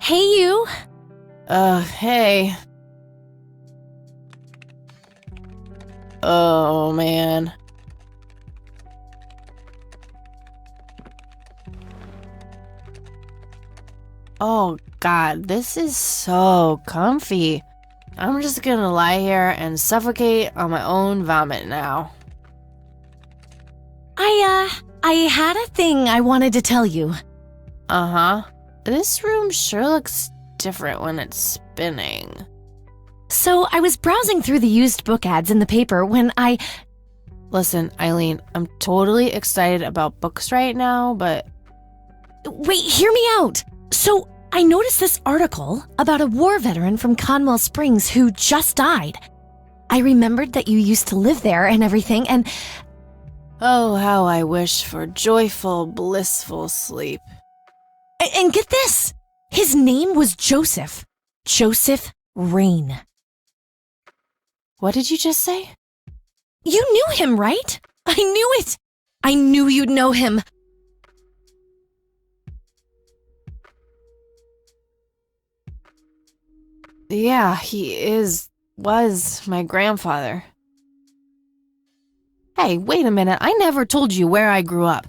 Hey, you. Hey. Oh, man. Oh, God, this is so comfy. I'm just gonna lie here and suffocate on my own vomit now. I had a thing I wanted to tell you. Uh-huh. This room sure looks different when it's spinning. So, I was browsing through the used book ads in the paper when Listen, Eileen, I'm totally excited about books right now, but... Wait, hear me out! So, I noticed this article about a war veteran from Conwell Springs who just died. I remembered that you used to live there and everything, and... Oh, how I wish for joyful, blissful sleep. And get this! His name was Joseph. Joseph Rain. What did you just say? You knew him, right? I knew it! I knew you'd know him. Yeah, was my grandfather. Hey, wait a minute, I never told you where I grew up.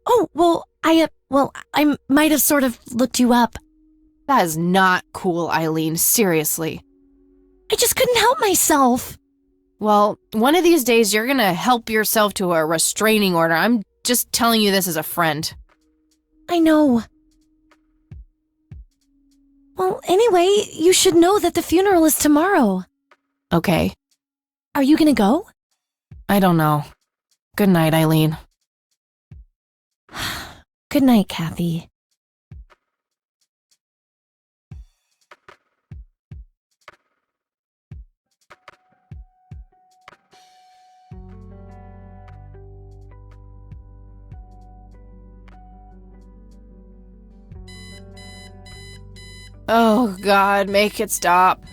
Oh, well, I might have sort of looked you up. That is not cool, Eileen, seriously. I just couldn't help myself. Well, one of these days you're gonna help yourself to a restraining order. I'm just telling you this as a friend. I know. Well, anyway, you should know that the funeral is tomorrow. Okay. Are you gonna go? I don't know. Good night, Eileen. Good night, Kathy. Oh, God, make it stop.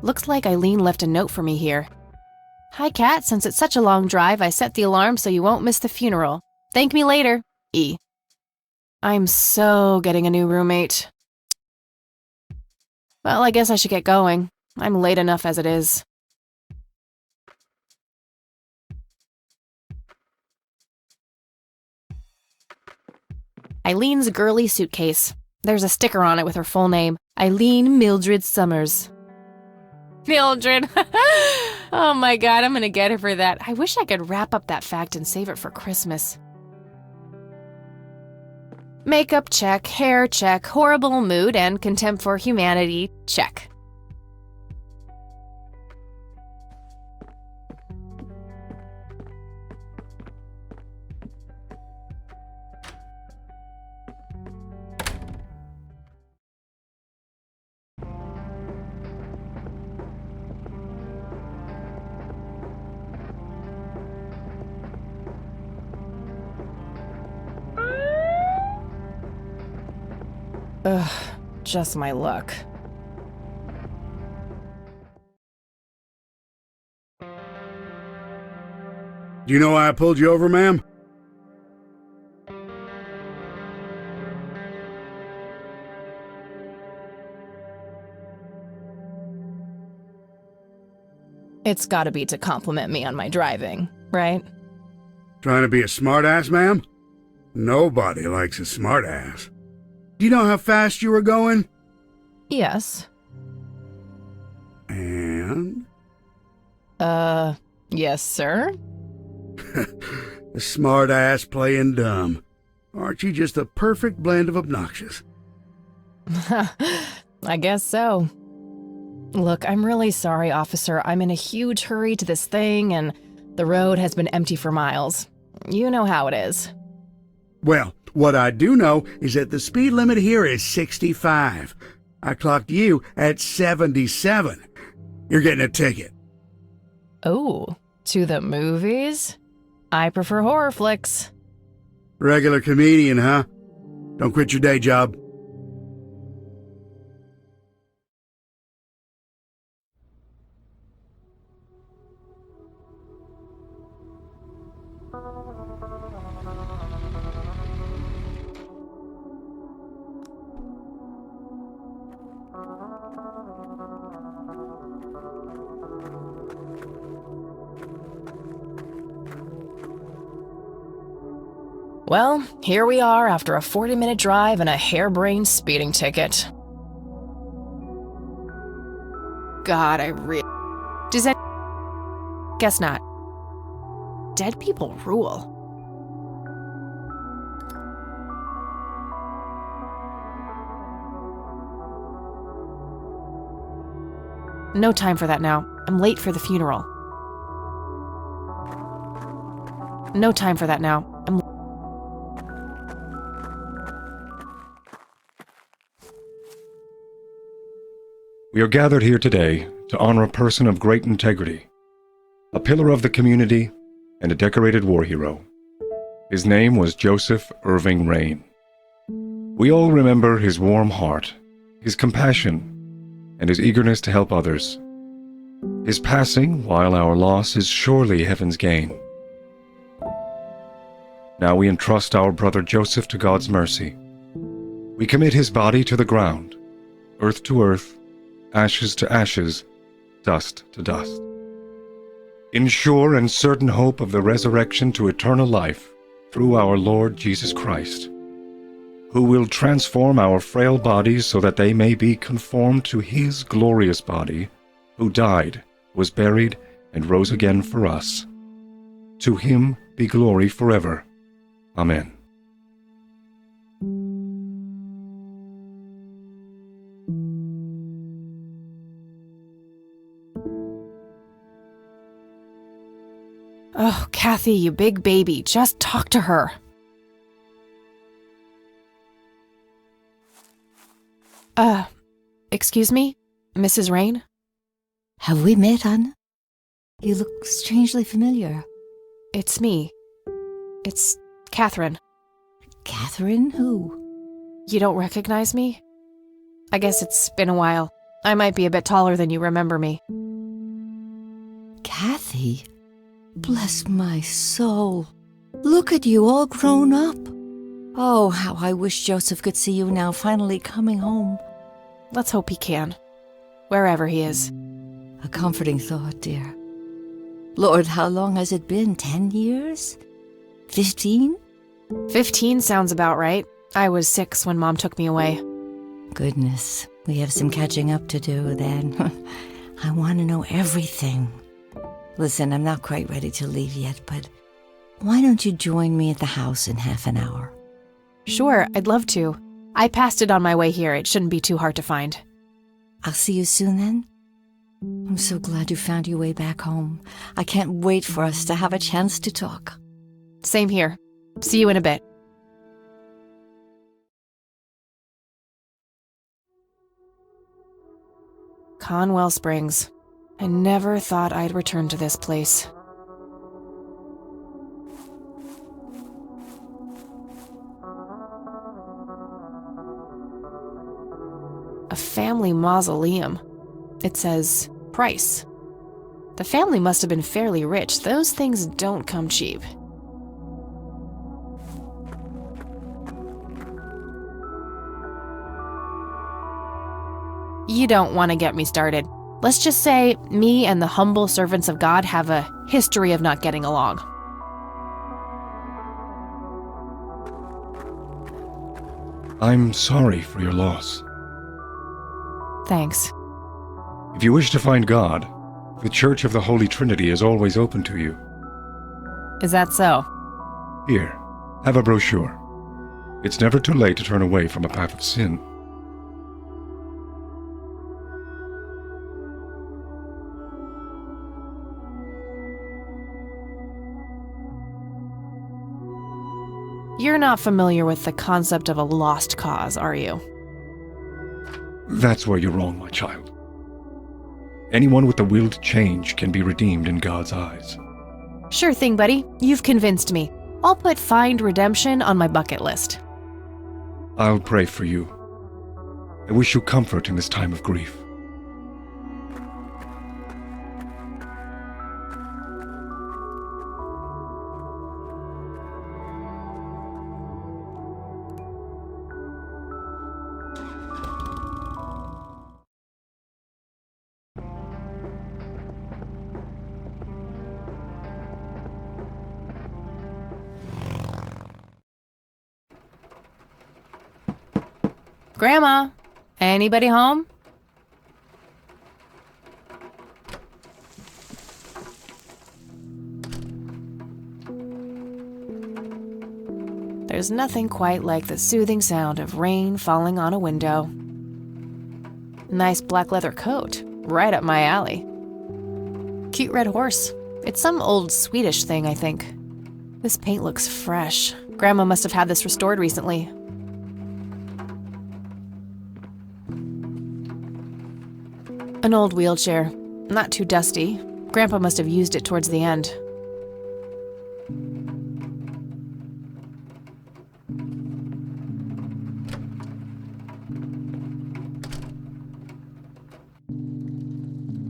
Looks like Eileen left a note for me here. Hi, Kat. Since it's such a long drive, I set the alarm so you won't miss the funeral. Thank me later. E. I'm so getting a new roommate. Well, I guess I should get going. I'm late enough as it is. Eileen's girly suitcase. There's a sticker on it with her full name. Eileen Mildred Summers. Mildred! Oh my God, I'm gonna get her for that. I wish I could wrap up that fact and save it for Christmas. Makeup check, hair check, horrible mood and contempt for humanity check. Ugh, just my luck. Do you know why I pulled you over, ma'am? It's gotta be to compliment me on my driving, right? Trying to be a smartass, ma'am? Nobody likes a smartass. Do you know how fast you were going? Yes. And? Yes, sir? A smartass playing dumb. Aren't you just a perfect blend of obnoxious? I guess so. Look, I'm really sorry, officer. I'm in a huge hurry to this thing, and the road has been empty for miles. You know how it is. Well, what I do know is that the speed limit here is 65. I clocked you at 77. You're getting a ticket. Oh, to the movies? I prefer horror flicks. Regular comedian, huh? Don't quit your day job. Well, here we are after a 40-minute drive and a harebrained speeding ticket. God, Does that... Guess not. Dead people rule. No time for that now. I'm late for the funeral. No time for that now. We are gathered here today to honor a person of great integrity, a pillar of the community, and a decorated war hero. His name was Joseph Irving Rain. We all remember his warm heart, his compassion, and his eagerness to help others. His passing, while our loss, is surely heaven's gain. Now we entrust our brother Joseph to God's mercy. We commit his body to the ground, earth to earth, ashes to ashes, dust to dust. In sure and certain hope of the resurrection to eternal life through our Lord Jesus Christ, who will transform our frail bodies so that they may be conformed to his glorious body, who died, was buried, and rose again for us. To him be glory forever. Amen. Oh, Kathy, you big baby, just talk to her. Excuse me, Mrs. Rain? Have we met, Anna? You look strangely familiar. It's me. It's Catherine. Catherine who? You don't recognize me? I guess it's been a while. I might be a bit taller than you remember me. Kathy? Bless my soul. Look at you, all grown up. Oh, how I wish Joseph could see you now, finally coming home. Let's hope he can. Wherever he is. A comforting thought, dear. Lord, how long has it been? 10 years? 15? 15 sounds about right. I was 6 when Mom took me away. Goodness, we have some catching up to do then. I want to know everything. Listen, I'm not quite ready to leave yet, but why don't you join me at the house in half an hour? Sure, I'd love to. I passed it on my way here. It shouldn't be too hard to find. I'll see you soon then. I'm so glad you found your way back home. I can't wait for us to have a chance to talk. Same here. See you in a bit. Conwell Springs. I never thought I'd return to this place. A family mausoleum. It says, price. The family must have been fairly rich. Those things don't come cheap. You don't want to get me started. Let's just say me and the humble servants of God have a history of not getting along. I'm sorry for your loss. Thanks. If you wish to find God, the Church of the Holy Trinity is always open to you. Is that so? Here, have a brochure. It's never too late to turn away from a path of sin. You're not familiar with the concept of a lost cause, are you? That's where you're wrong, my child. Anyone with the will to change can be redeemed in God's eyes. Sure thing, buddy. You've convinced me. I'll put Find Redemption on my bucket list. I'll pray for you. I wish you comfort in this time of grief. Grandma, anybody home? There's nothing quite like the soothing sound of rain falling on a window. Nice black leather coat, right up my alley. Cute red horse. It's some old Swedish thing, I think. This paint looks fresh. Grandma must have had this restored recently. An old wheelchair. Not too dusty. Grandpa must have used it towards the end.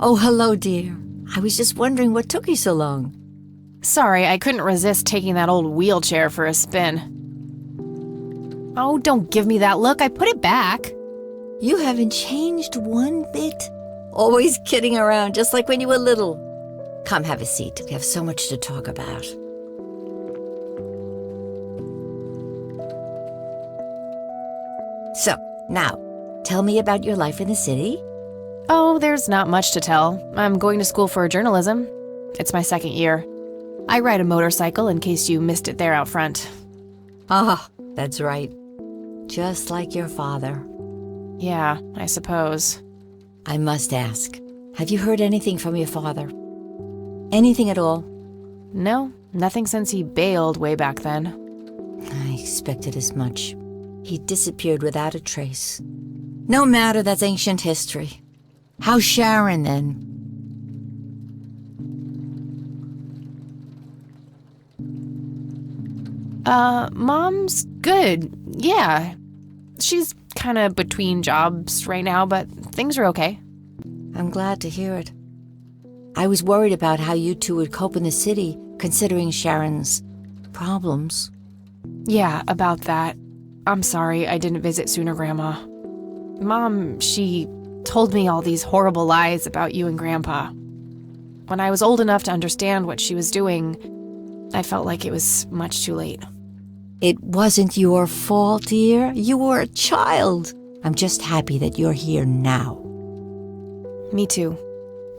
Oh, hello, dear. I was just wondering what took you so long. Sorry, I couldn't resist taking that old wheelchair for a spin. Oh, don't give me that look. I put it back. You haven't changed one bit. Always kidding around, just like when you were little. Come, have a seat. We have so much to talk about. So, now, tell me about your life in the city. Oh, there's not much to tell. I'm going to school for journalism. It's my second year. I ride a motorcycle in case you missed it there out front. Ah, that's right. Just like your father. Yeah, I suppose. I must ask, have you heard anything from your father? Anything at all? No, nothing since he bailed way back then. I expected as much. He disappeared without a trace. No matter, that's ancient history. How's Sharon, then? Mom's good. Yeah. She's kind of between jobs right now, but things are okay. I'm glad to hear it. I was worried about how you two would cope in the city, considering Sharon's problems. Yeah, about that. I'm sorry I didn't visit sooner, Grandma. Mom, she told me all these horrible lies about you and Grandpa. When I was old enough to understand what she was doing, I felt like it was much too late. It wasn't your fault, dear. You were a child. I'm just happy that you're here now. Me too.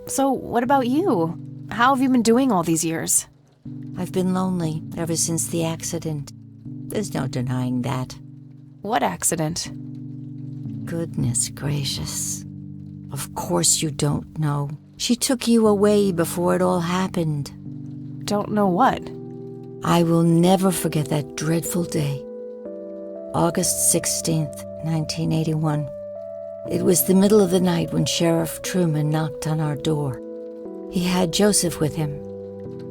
So, what about you? How have you been doing all these years? I've been lonely ever since the accident. There's no denying that. What accident? Goodness gracious. Of course you don't know. She took you away before it all happened. Don't know what. I will never forget that dreadful day. August 16th, 1981. It was the middle of the night when Sheriff Truman knocked on our door. He had Joseph with him.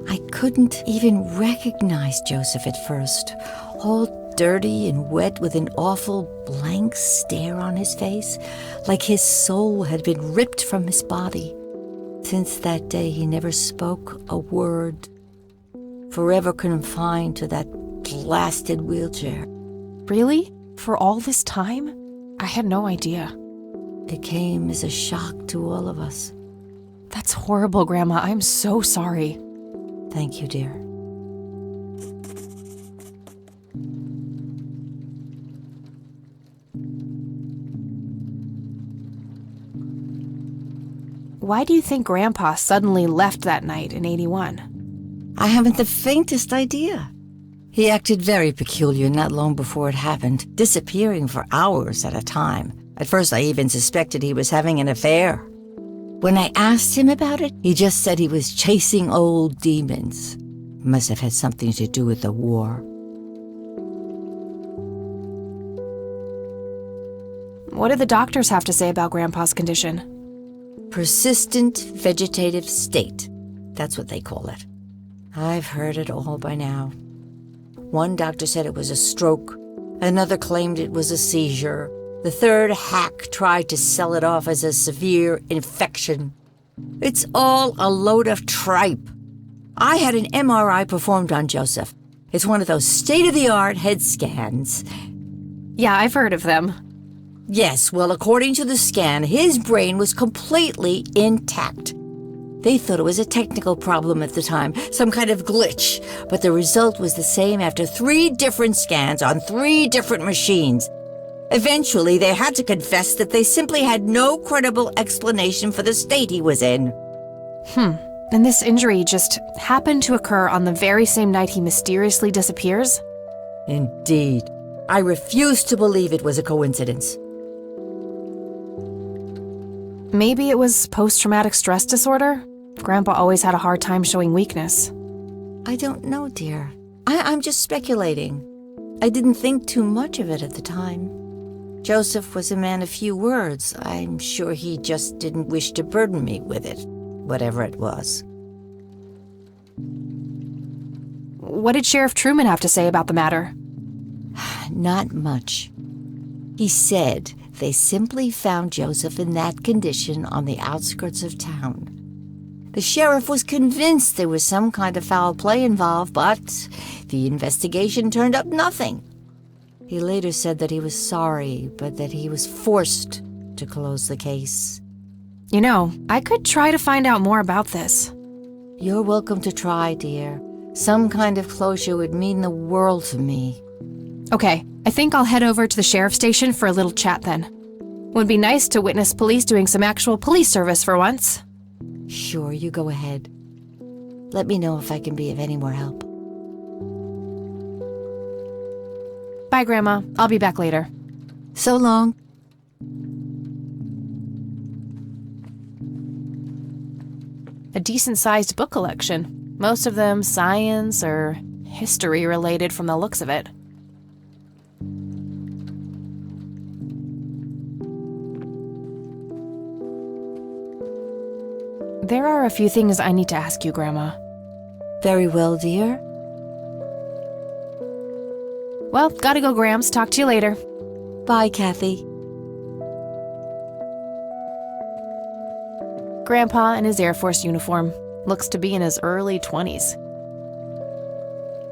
I couldn't even recognize Joseph at first, all dirty and wet with an awful blank stare on his face, like his soul had been ripped from his body. Since that day, he never spoke a word, forever confined to that blasted wheelchair. Really? For all this time? I had no idea. It came as a shock to all of us. That's horrible, Grandma. I'm so sorry. Thank you, dear. Why do you think Grandpa suddenly left that night in 81? I haven't the faintest idea. He acted very peculiar not long before it happened, disappearing for hours at a time. At first, I even suspected he was having an affair. When I asked him about it, he just said he was chasing old demons. Must have had something to do with the war. What did the doctors have to say about Grandpa's condition? Persistent vegetative state. That's what they call it. I've heard it all by now. One doctor said it was a stroke. Another claimed it was a seizure. The third hack tried to sell it off as a severe infection. It's all a load of tripe. I had an MRI performed on Joseph. It's one of those state-of-the-art head scans. Yeah, I've heard of them. Yes, well, according to the scan, his brain was completely intact. They thought it was a technical problem at the time, some kind of glitch, but the result was the same after 3 different scans on 3 different machines. Eventually, they had to confess that they simply had no credible explanation for the state he was in. And this injury just happened to occur on the very same night he mysteriously disappears? Indeed. I refuse to believe it was a coincidence. Maybe it was post-traumatic stress disorder? Grandpa always had a hard time showing weakness. I don't know, dear. I'm just speculating. I didn't think too much of it at the time. Joseph was a man of few words. I'm sure he just didn't wish to burden me with it, whatever it was. What did Sheriff Truman have to say about the matter? Not much. He said they simply found Joseph in that condition on the outskirts of town. The sheriff was convinced there was some kind of foul play involved, but the investigation turned up nothing. He later said that he was sorry, but that he was forced to close the case. You know, I could try to find out more about this. You're welcome to try, dear. Some kind of closure would mean the world to me. Okay, I think I'll head over to the sheriff's station for a little chat then. Would be nice to witness police doing some actual police service for once. Sure, you go ahead. Let me know if I can be of any more help. Bye, Grandma. I'll be back later. So long. A decent-sized book collection. Most of them science or history-related from the looks of it. There are a few things I need to ask you, Grandma. Very well, dear. Well, gotta go, Grams. Talk to you later. Bye, Kathy. Grandpa in his Air Force uniform. Looks to be in his early 20s.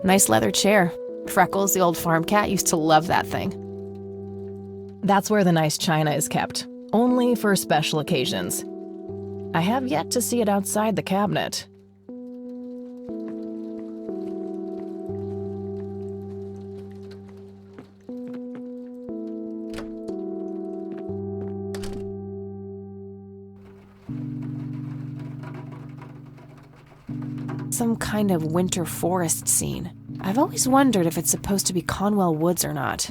Nice leather chair. Freckles, the old farm cat, used to love that thing. That's where the nice china is kept, only for special occasions. I have yet to see it outside the cabinet. Some kind of winter forest scene. I've always wondered if it's supposed to be Conwell Woods or not.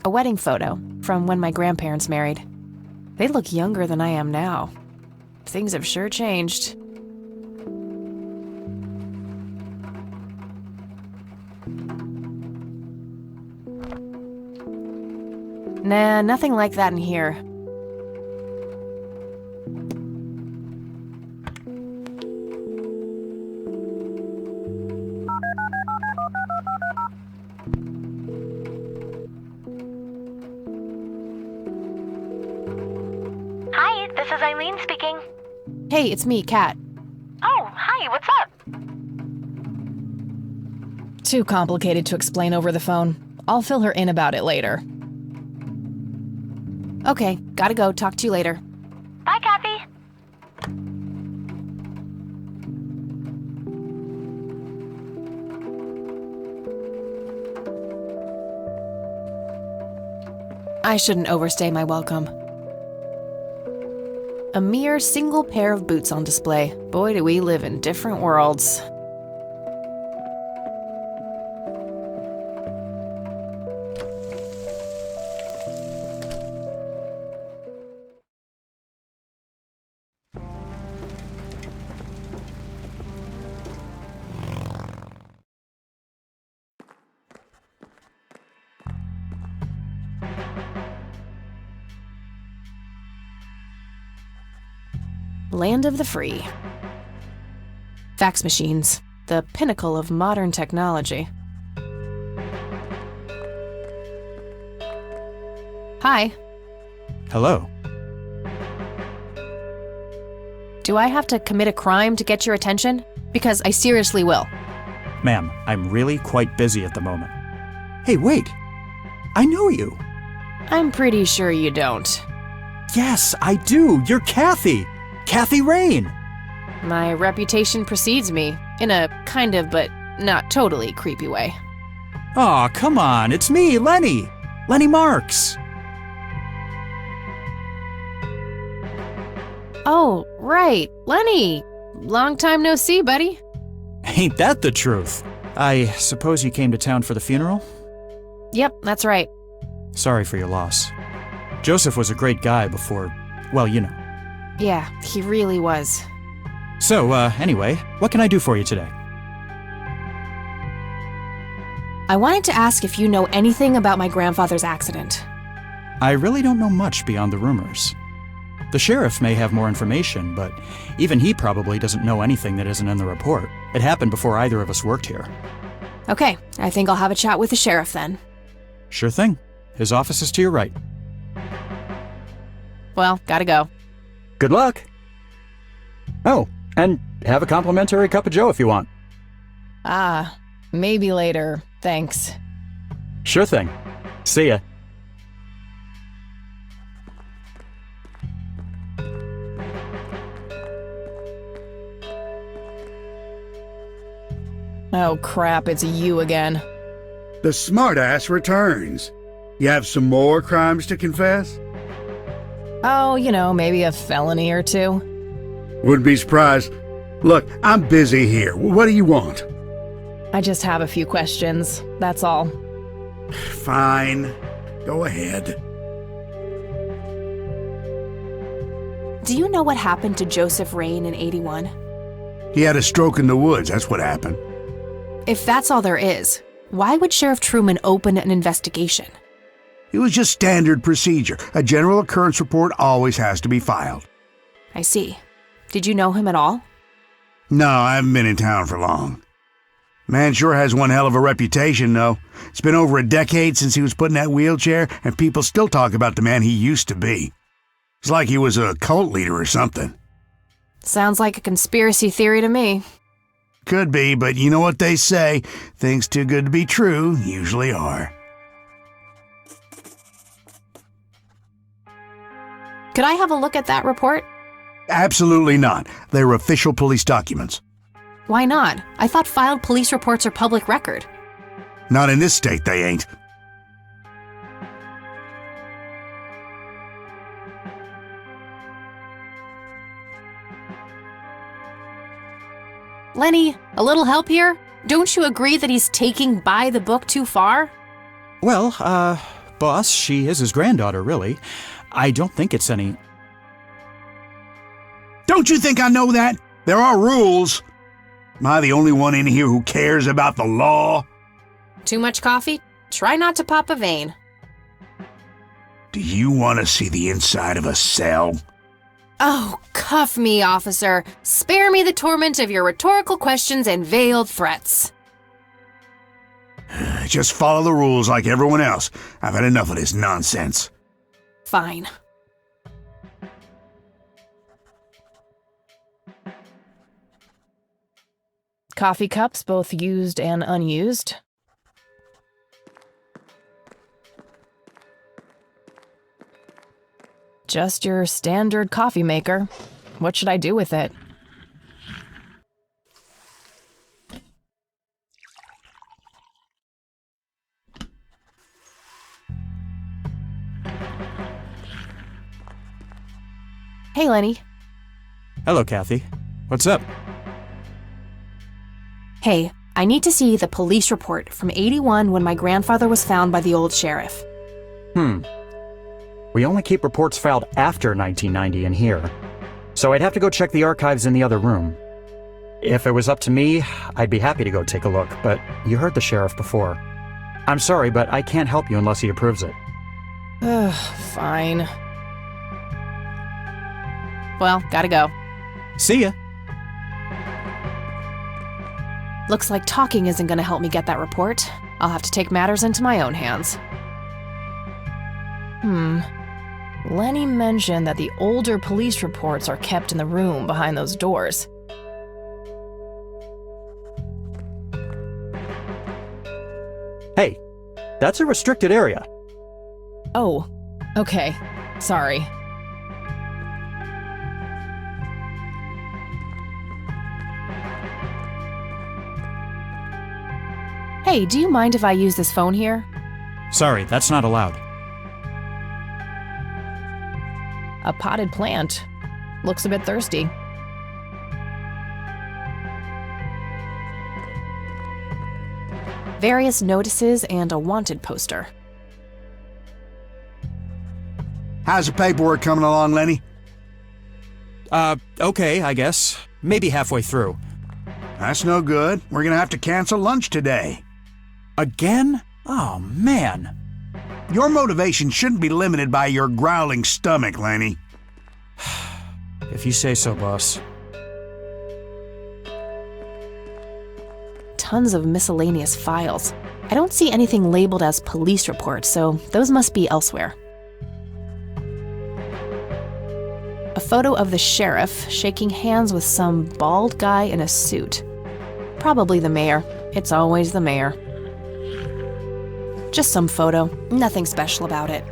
A wedding photo from when my grandparents married. They look younger than I am now. Things have sure changed. Nah, nothing like that in here. Hi, this is Eileen speaking. Hey, it's me, Kat. Oh, hi, what's up? Too complicated to explain over the phone. I'll fill her in about it later. Okay, gotta go. Talk to you later. Bye, Kathy. I shouldn't overstay my welcome. A mere single pair of boots on display. Boy, do we live in different worlds. Land of the free. Fax machines, the pinnacle of modern technology. Hi. Hello. Do I have to commit a crime to get your attention? Because I seriously will. Ma'am, I'm really quite busy at the moment. Hey, wait! I know you! I'm pretty sure you don't. Yes, I do! You're Kathy! Kathy Rain! My reputation precedes me, in a kind of but not totally creepy way. Aw, come on, it's me, Lenny! Lenny Marks! Oh, right, Lenny! Long time no see, buddy. Ain't that the truth? I suppose you came to town for the funeral? Yep, that's right. Sorry for your loss. Joseph was a great guy before, well, you know. Yeah, he really was. So, anyway, what can I do for you today? I wanted to ask if you know anything about my grandfather's accident. I really don't know much beyond the rumors. The sheriff may have more information, but even he probably doesn't know anything that isn't in the report. It happened before either of us worked here. Okay, I think I'll have a chat with the sheriff then. Sure thing. His office is to your right. Well, gotta go. Good luck. Oh, and have a complimentary cup of joe if you want. Ah, maybe later. Thanks. Sure thing. See ya. Oh crap, it's you again. The smartass returns. You have some more crimes to confess? Oh, you know, maybe a felony or two. Wouldn't be surprised. Look, I'm busy here. What do you want? I just have a few questions, that's all. Fine. Go ahead. Do you know what happened to Joseph Rain in '81? He had a stroke in the woods, that's what happened. If that's all there is, why would Sheriff Truman open an investigation? It was just standard procedure. A general occurrence report always has to be filed. I see. Did you know him at all? No, I haven't been in town for long. Man sure has one hell of a reputation, though. It's been over a decade since he was put in that wheelchair, and people still talk about the man he used to be. It's like he was a cult leader or something. Sounds like a conspiracy theory to me. Could be, but you know what they say. Things too good to be true usually are. Could I have a look at that report? Absolutely not. They're official police documents. Why not? I thought filed police reports are public record. Not in this state, they ain't. Lenny, a little help here? Don't you agree that he's taking by the book too far? Well, boss, she is his granddaughter, really. I don't think it's any... Don't you think I know that? There are rules. Am I the only one in here who cares about the law? Too much coffee? Try not to pop a vein. Do you want to see the inside of a cell? Oh, cuff me, officer. Spare me the torment of your rhetorical questions and veiled threats. Just follow the rules like everyone else. I've had enough of this nonsense. Fine. Coffee cups, both used and unused. Just your standard coffee maker. What should I do with it? Hey, Lenny. Hello, Kathy. What's up? Hey, I need to see the police report from '81 when my grandfather was found by the old sheriff. We only keep reports filed after 1990 in here, so I'd have to go check the archives in the other room. If it was up to me, I'd be happy to go take a look, but you heard the sheriff before. I'm sorry, but I can't help you unless he approves it. Ugh, fine. Well, gotta go. See ya. Looks like talking isn't going to help me get that report. I'll have to take matters into my own hands. Lenny mentioned that the older police reports are kept in the room behind those doors. Hey, that's a restricted area. Oh, okay. Sorry. Hey, do you mind if I use this phone here? Sorry, that's not allowed. A potted plant. Looks a bit thirsty. Various notices and a wanted poster. How's the paperwork coming along, Lenny? Okay, I guess. Maybe halfway through. That's no good. We're gonna have to cancel lunch today. Again? Oh, man. Your motivation shouldn't be limited by your growling stomach, Lenny. If you say so, boss. Tons of miscellaneous files. I don't see anything labeled as police reports, so those must be elsewhere. A photo of the sheriff shaking hands with some bald guy in a suit. Probably the mayor. It's always the mayor. Just some photo. Nothing special about it.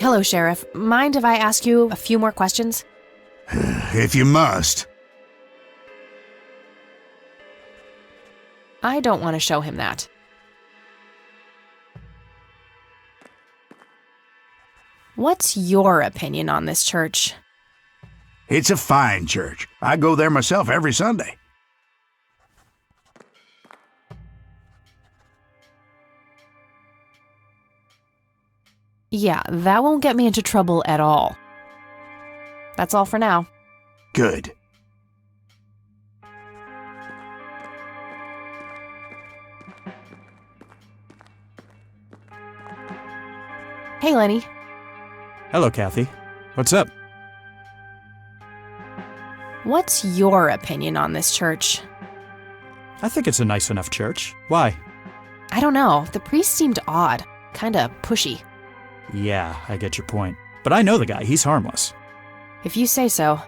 Hello, Sheriff. Mind if I ask you a few more questions? If you must. I don't want to show him that. What's your opinion on this church? It's a fine church. I go there myself every Sunday. Yeah, that won't get me into trouble at all. That's all for now. Good. Hey, Lenny. Hello, Kathy. What's up? What's your opinion on this church? I think it's a nice enough church. Why? I don't know. The priest seemed odd. Kinda pushy. Yeah, I get your point. But I know the guy. He's harmless. If you say so.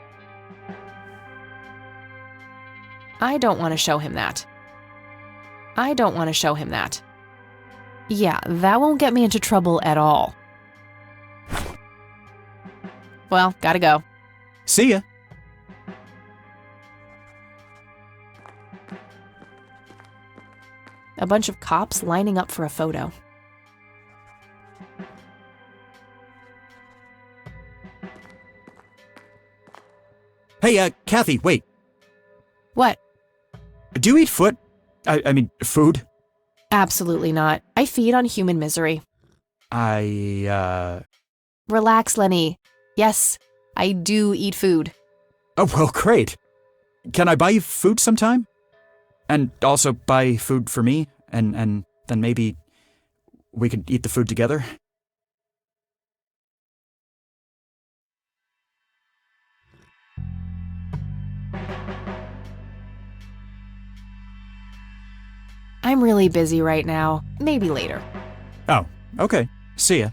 I don't want to show him that. I don't want to show him that. Yeah, that won't get me into trouble at all. Well, gotta go. See ya. A bunch of cops lining up for a photo. Hey, Kathy, wait. What? Do you eat foot? I mean, food? Absolutely not. I feed on human misery. Relax, Lenny. Yes, I do eat food. Oh, well, great. Can I buy you food sometime? And also buy food for me? And then maybe we could eat the food together? I'm really busy right now. Maybe later. Oh, okay. See ya.